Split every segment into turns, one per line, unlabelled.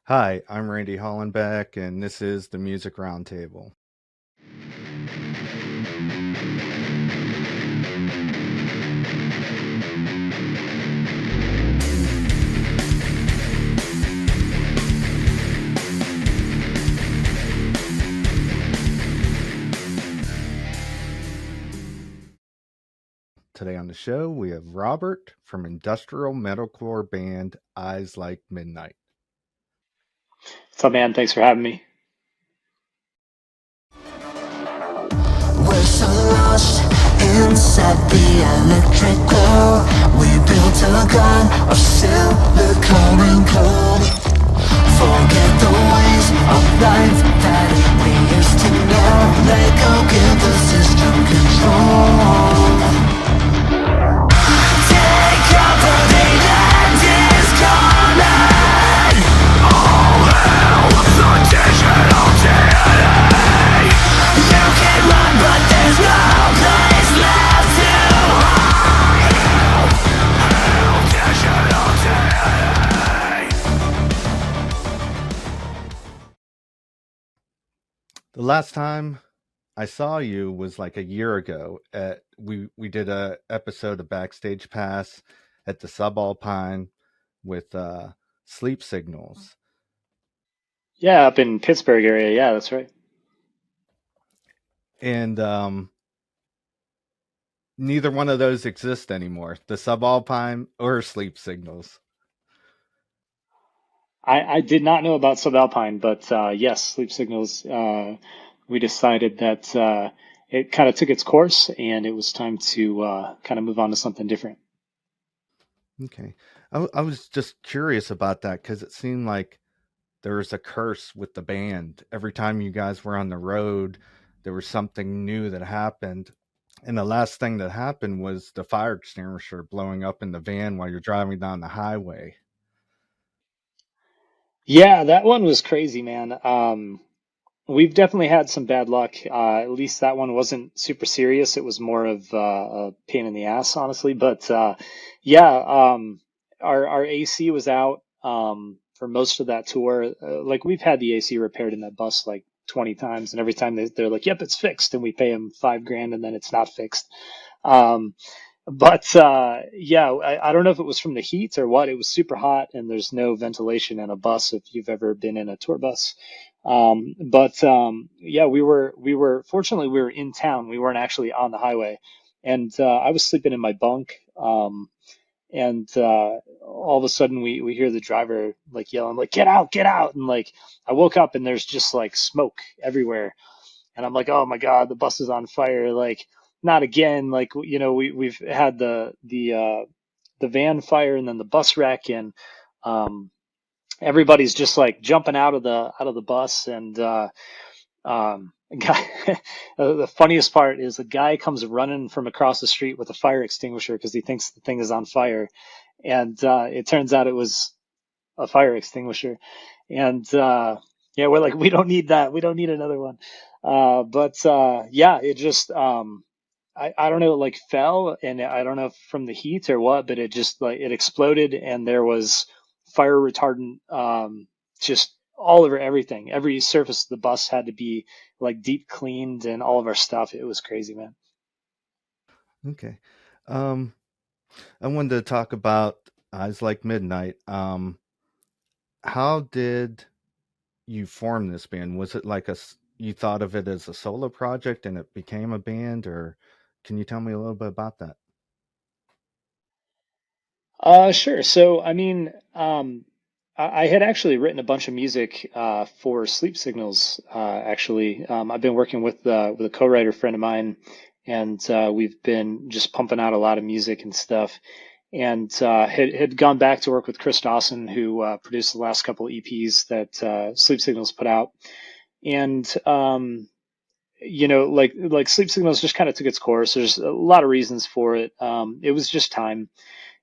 Hi, I'm Randy Hollenbeck, and this is the Music Roundtable. Today on the show, we have Robert from Industrial Metalcore band Eyes Like Midnight.
What's up, man? Thanks for having me.
We're so lost inside the electric glow. We built a gun of silicone and cold. Forget the ways of life that we used to know. Let go, give the system control. Take company, land is coming. All hail the digital DNA. You can run, but there's no place left to hide. Hail digital DNA.
The last time I saw you was like a year ago. We did a episode of Backstage Pass at the Subalpine with Sleep Signals,
Yeah, up in Pittsburgh area. Yeah, that's right.
and neither one of those exist anymore. The Subalpine or Sleep Signals.
I did not know about Subalpine, but yes, Sleep Signals. We decided that it kind of took its course, and it was time to kind of move on to something different.
Okay. I was just curious about that because it seemed like there was a curse with the band. Every time you guys were on the road, there was something new that happened. And the last thing that happened was the fire extinguisher blowing up in the van while you're driving down the highway.
Yeah, that one was crazy, man. We've definitely had some bad luck. At least that one wasn't super serious. It was more of a pain in the ass, honestly. But yeah, our AC was out for most of that tour. Like we've had the AC repaired in that bus like 20 times, and every time they're like, "Yep, it's fixed," and we pay them $5 grand, and then it's not fixed. Um, but yeah, I don't know if it was from the heat or what. It was super hot, and there's no ventilation in a bus if you've ever been in a tour bus. But yeah, we were fortunately we were in town. We weren't actually on the highway, and I was sleeping in my bunk. And all of a sudden we hear the driver like yelling like get out, and like I woke up and there's just like smoke everywhere, and I'm like, oh my God, the bus is on fire. Like, not again. Like, we've had the van fire and then the bus wreck, and um, everybody's just like jumping out of the bus, and guy, the funniest part is the guy comes running from across the street with a fire extinguisher because he thinks the thing is on fire, and it turns out it was a fire extinguisher, and yeah, we're like, we don't need that. We don't need another one. But yeah, it just I don't know, it like fell, and I don't know if from the heat or what, but it just like it exploded, and there was fire retardant just all over everything. Every surface of the bus had to be like deep cleaned, and all of our stuff. It was crazy, man.
Okay. Um, I wanted to talk about Eyes Like Midnight. How did you form this band? Was it like you thought of it as a solo project and it became a band, or can you tell me a little bit about that?
Sure. So, I mean, I had actually written a bunch of music for Sleep Signals. Actually, I've been working with a co-writer friend of mine, and we've been just pumping out a lot of music and stuff. And had gone back to work with Chris Dawson, who produced the last couple EPs that Sleep Signals put out. And like Sleep Signals just kind of took its course. There's a lot of reasons for it. It was just time,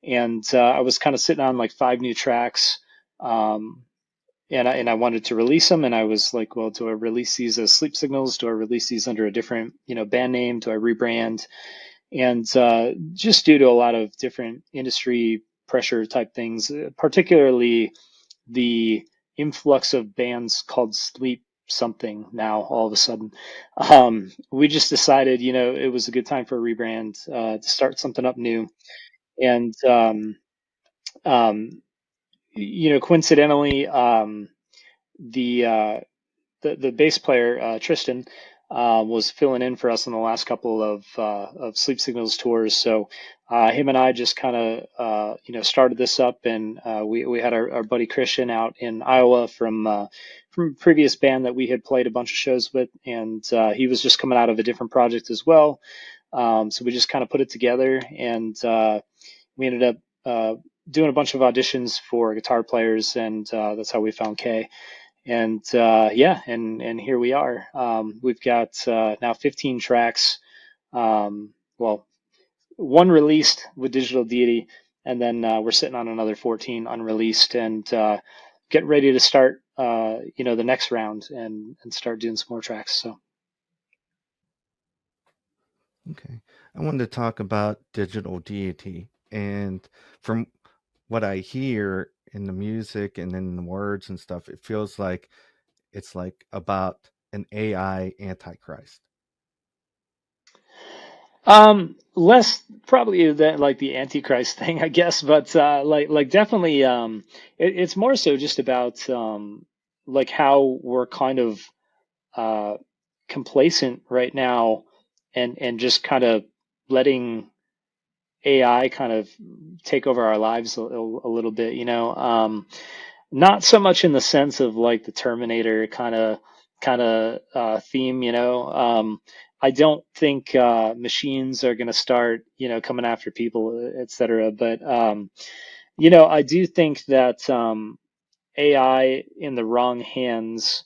and I was kind of sitting on like five new tracks, um, and I wanted to release them, and I was like, well, do I release these as Sleep Signals? Do I release these under a different band name? Do I rebrand? And just due to a lot of different industry pressure type things, particularly the influx of bands called Sleep something now all of a sudden. We just decided, it was a good time for a rebrand, to start something up new. And, um, coincidentally, the, uh, the bass player, Tristan, was filling in for us on the last couple of Sleep Signals tours. So him and I just kind of started this up, and we had our buddy Christian out in Iowa from a previous band that we had played a bunch of shows with, and he was just coming out of a different project as well. So we just kind of put it together, and we ended up doing a bunch of auditions for guitar players, and that's how we found Kay. And yeah, and here we are. We've got now 15 tracks. Well, one released with Digital Deity, and then we're sitting on another 14 unreleased, and get ready to start, the next round, and start doing some more tracks. So.
Okay. I wanted to talk about Digital Deity. And from what I hear in the music and in the words and stuff, it feels like it's like about an AI antichrist.
Less probably than like the Antichrist thing, I guess, but like definitely, it's more so just about like how we're kind of uh, complacent right now, and just kind of letting AI kind of take over our lives a little bit, not so much in the sense of like the Terminator kind of theme, I don't think machines are going to start, coming after people, et cetera. But I do think that AI in the wrong hands,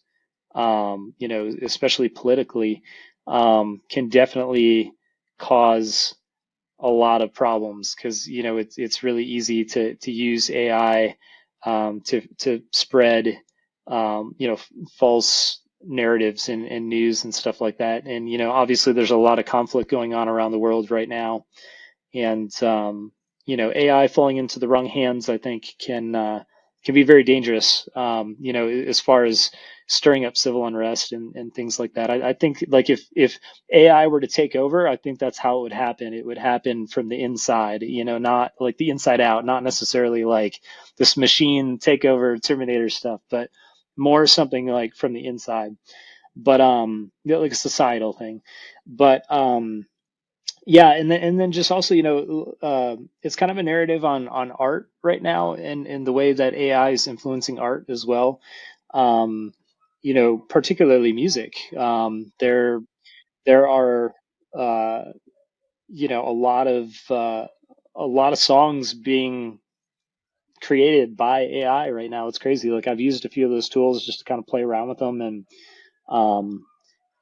especially politically, can definitely cause a lot of problems, because it's really easy to use AI to spread false narratives and news and stuff like that. And obviously there's a lot of conflict going on around the world right now, and AI falling into the wrong hands, I think, can be very dangerous. As far as stirring up civil unrest and things like that. I think like if AI were to take over, I think that's how it would happen. It would happen from the inside, not like the inside out, not necessarily like this machine takeover Terminator stuff, but more something like from the inside. But like a societal thing. But yeah, and then just also, it's kind of a narrative on art right now, and the way that AI is influencing art as well. Um, particularly music. There are a lot of songs being created by AI right now. It's crazy. Like I've used a few of those tools just to kind of play around with them, and um,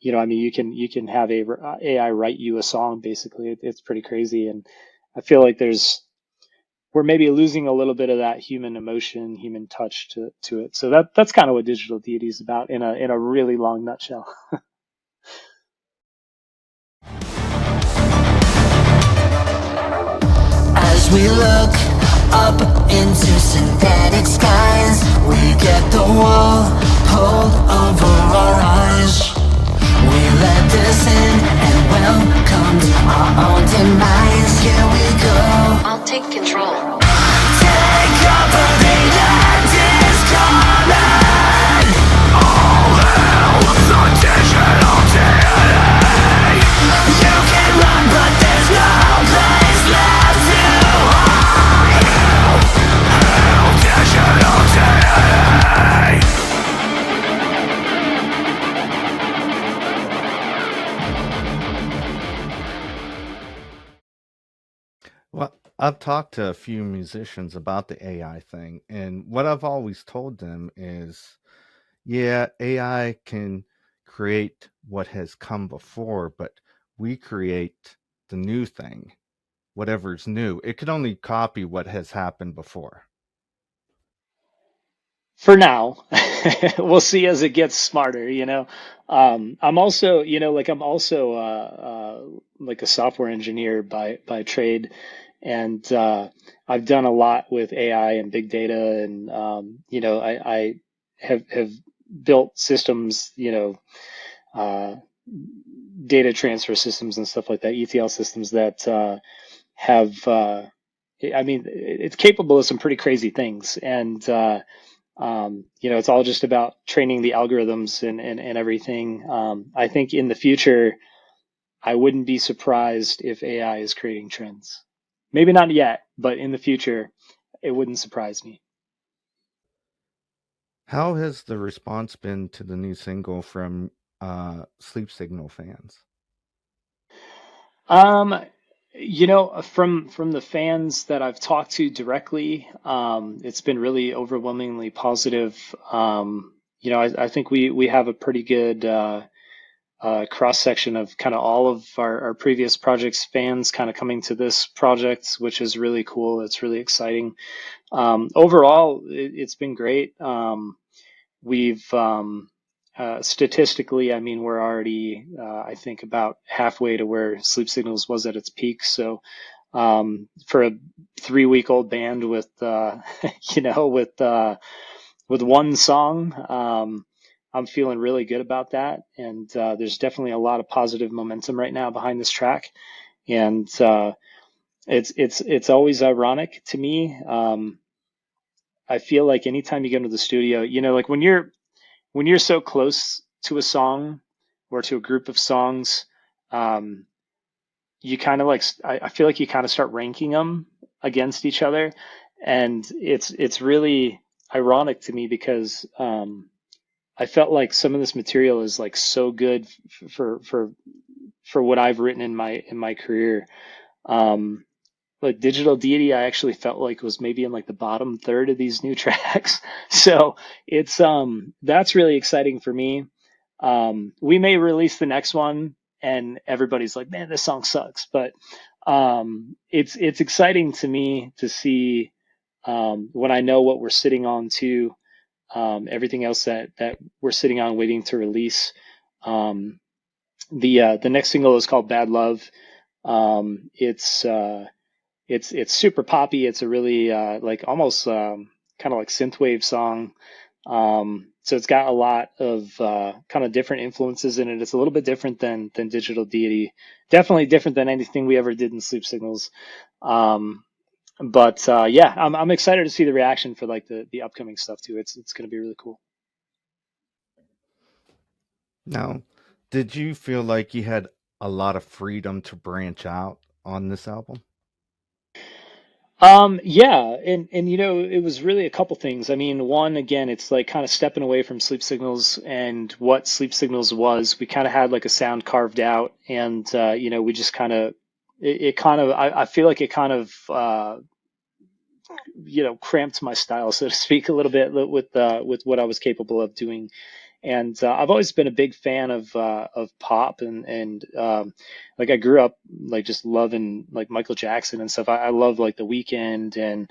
I mean, you can have a AI write you a song basically. It's pretty crazy, and I feel like we're maybe losing a little bit of that human emotion, human touch to it. So that's kind of what Digital Deity is about in a really long nutshell.
As we look up into synthetic skies, we get the wall pulled over our eyes. We let this in and welcomed our own demise. Here we go.
I'll take control.
Take cover, the end is coming. All hail the digital deity. You can run, but there's no place left to hide. Hail digital deity.
Well, I've talked to a few musicians about the AI thing, and what I've always told them is, yeah, AI can create what has come before, but we create the new thing, whatever's new. It could only copy what has happened before.
For now. We'll see as it gets smarter, I'm also, I'm also like a software engineer by trade, and I've done a lot with AI and big data, and I have built systems, data transfer systems and stuff like that, ETL systems that have, I mean, it's capable of some pretty crazy things. And, it's all just about training the algorithms and everything. I think in the future, I wouldn't be surprised if AI is creating trends. Maybe not yet, but in the future, it wouldn't surprise me.
How has the response been to the new single from Sleep Signal fans?
Um, from the fans that I've talked to directly, it's been really overwhelmingly positive. I think we have a pretty good cross section of kind of all of our previous projects fans kind of coming to this project, which is really cool. It's really exciting. Overall, it's been great. We've statistically, I mean, we're already, I think, about halfway to where Sleep Signals was at its peak. So, for a 3-week-old band with, with one song, I'm feeling really good about that. And there's definitely a lot of positive momentum right now behind this track. And it's always ironic to me. I feel like anytime you go into the studio, like when you're so close to a song or to a group of songs, um, you kind of like I feel like you kind of start ranking them against each other, and it's really ironic to me because I felt like some of this material is like so good for what I've written in my career. Um, like Digital Deity, I actually felt like was maybe in like the bottom third of these new tracks. So it's that's really exciting for me. We may release the next one and everybody's like, man, this song sucks. But it's exciting to me to see when I know what we're sitting on to everything else that we're sitting on waiting to release. Um, the next single is called Bad Love. It's super poppy. It's a really like almost kind of like synthwave song. So it's got a lot of kind of different influences in it. It's a little bit different than Digital Deity. Definitely different than anything we ever did in Sleep Signals. But yeah, I'm excited to see the reaction for like the upcoming stuff too. It's going to be really cool.
Now, did you feel like you had a lot of freedom to branch out on this album?
Yeah, and it was really a couple things. I mean, one, again, it's like kind of stepping away from Sleep Signals and what Sleep Signals was. We kind of had like a sound carved out, and we just kind of it kind of I feel like it kind of cramped my style, so to speak, a little bit with what I was capable of doing. And I've always been a big fan of pop and like I grew up like just loving like Michael Jackson and stuff. I love like The Weeknd and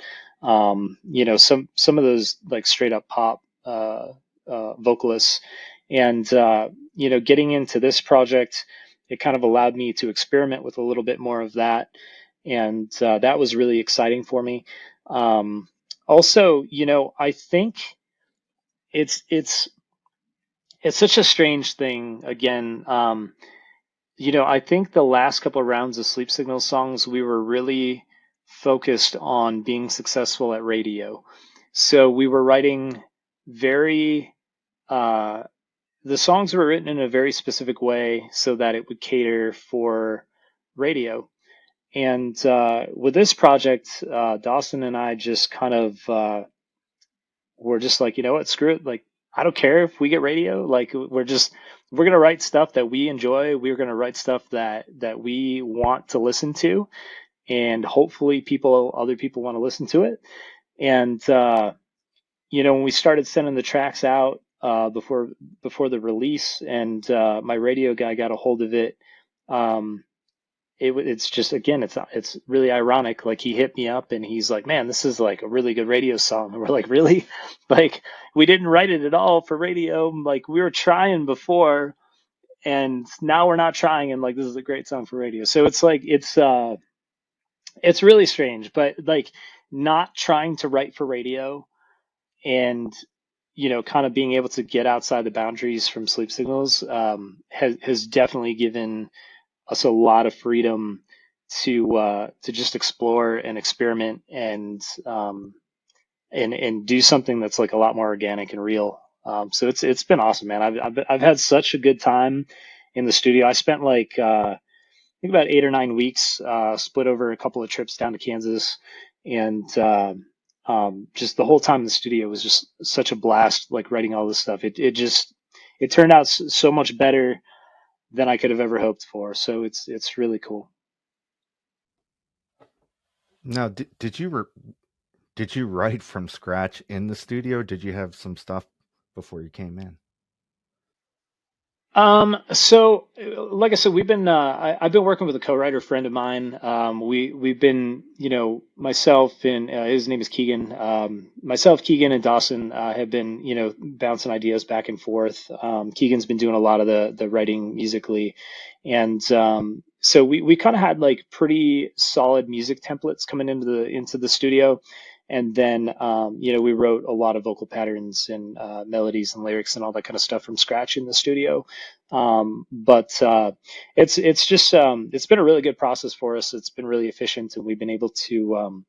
some of those like straight up pop vocalists. And getting into this project, it kind of allowed me to experiment with a little bit more of that, and that was really exciting for me. Also, I think it's it's it's such a strange thing. Again, I think the last couple of rounds of Sleep Signal songs, we were really focused on being successful at radio. So we were writing very, uh, the songs were written in a very specific way so that it would cater for radio. And with this project, Dawson and I just kind of were just like, you know what, screw it. Like, I don't care if we get radio. Like, we're gonna write stuff that we enjoy. We're gonna write stuff that we want to listen to, and hopefully other people want to listen to it. And when we started sending the tracks out before the release, and my radio guy got a hold of it. Um, it's just, again, it's really ironic. Like, he hit me up and he's like, man, this is like a really good radio song. And we're like, really? Like, we didn't write it at all for radio. Like, we were trying before and now we're not trying, and like, this is a great song for radio. So it's like it's really strange, but like, not trying to write for radio and kind of being able to get outside the boundaries from Sleep Signals has definitely given us a lot of freedom to just explore and experiment and do something that's like a lot more organic and real. So it's been awesome, man. I've had such a good time in the studio. I spent like I think about 8 or 9 weeks, split over a couple of trips down to Kansas, and just the whole time in the studio was just such a blast. Like writing all this stuff, it turned out so much better than I could have ever hoped for. So it's really cool.
Now, did you write from scratch in the studio? Did you have some stuff before you came in?
So like I said, I've been working with a co-writer friend of mine. We've been, myself and his name is Keegan. Myself, Keegan and Dawson, have been, bouncing ideas back and forth. Keegan's been doing a lot of the writing musically. And, so we kind of had like pretty solid music templates coming into the studio. And then, we wrote a lot of vocal patterns and melodies and lyrics and all that kind of stuff from scratch in the studio. But it's just it's been a really good process for us. It's been really efficient, and we've been able to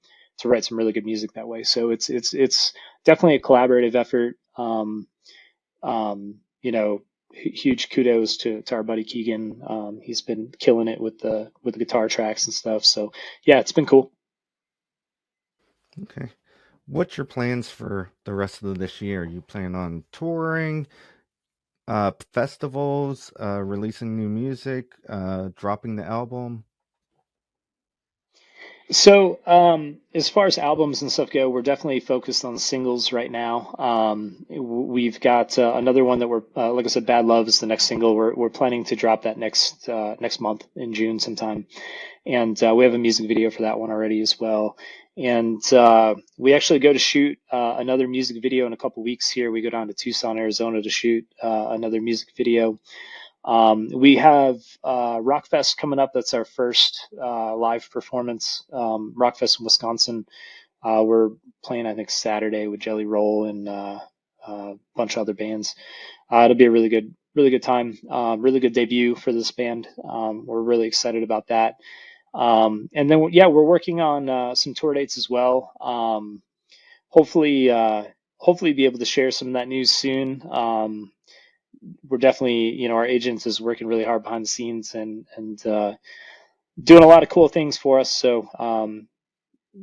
write some really good music that way. So it's definitely a collaborative effort. Huge kudos to our buddy Keegan. He's been killing it with the guitar tracks and stuff. So yeah, it's been cool.
Okay. What's your plans for the rest of this year? You plan on touring, festivals, releasing new music, dropping the album?
So, as far as albums and stuff go, we're definitely focused on singles right now. We've got another one that like I said, Bad Love is the next single. We're planning to drop that next month in June sometime, and we have a music video for that one already as well. And we actually go to shoot another music video in a couple weeks here. We go down to Tucson, Arizona to shoot another music video. We have ROCKFEST coming up. That's our first live performance. ROCKFEST in Wisconsin. We're playing, I think, Saturday with Jelly Roll and a bunch of other bands. It'll be a really good time. Really good debut for this band. We're really excited about that. And then, yeah, we're working on some tour dates as well. Hopefully, hopefully be able to share some of that news soon. We're definitely, our agents is working really hard behind the scenes and doing a lot of cool things for us. So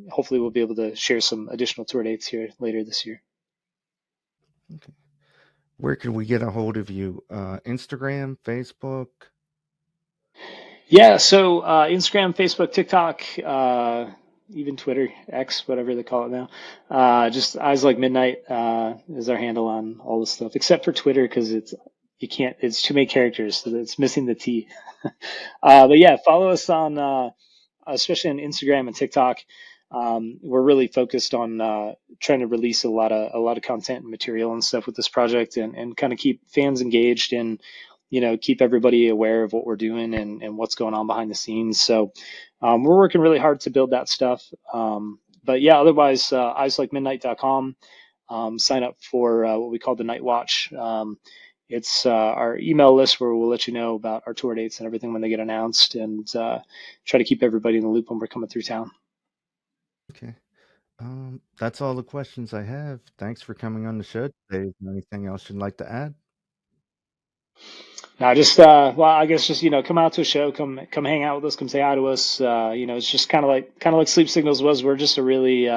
hopefully we'll be able to share some additional tour dates here later this year.
Okay. Where can we get a hold of you? Instagram, Facebook?
Yeah, so Instagram, Facebook, TikTok, even Twitter, X, whatever they call it now. Just Eyes Like Midnight is our handle on all this stuff, except for Twitter because it's too many characters, so it's missing the T. But yeah, follow us on especially on Instagram and TikTok. We're really focused on trying to release a lot of content and material and stuff with this project, and kind of keep fans engaged and keep everybody aware of what we're doing and what's going on behind the scenes. So we're working really hard to build that stuff. But yeah, otherwise, eyeslikeMidnight.com. Sign up for what we call the Night Watch. It's our email list where we'll let you know about our tour dates and everything when they get announced, and try to keep everybody in the loop when we're coming through town.
Okay. That's all the questions I have. Thanks for coming on the show today. Is there anything else you'd like to add?
No, just well, I guess just come out to a show, come hang out with us, come say hi to us. It's just kind of like Sleep Signals was. We're just a really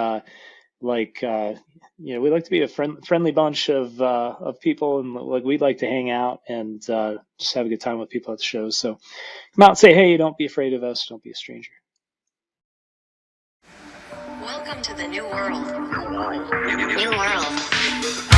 like we like to be a friendly bunch of people, and like we'd like to hang out and just have a good time with people at the shows. So come out and say hey. Don't be afraid of us. Don't be a stranger.
Welcome to the new world. New world.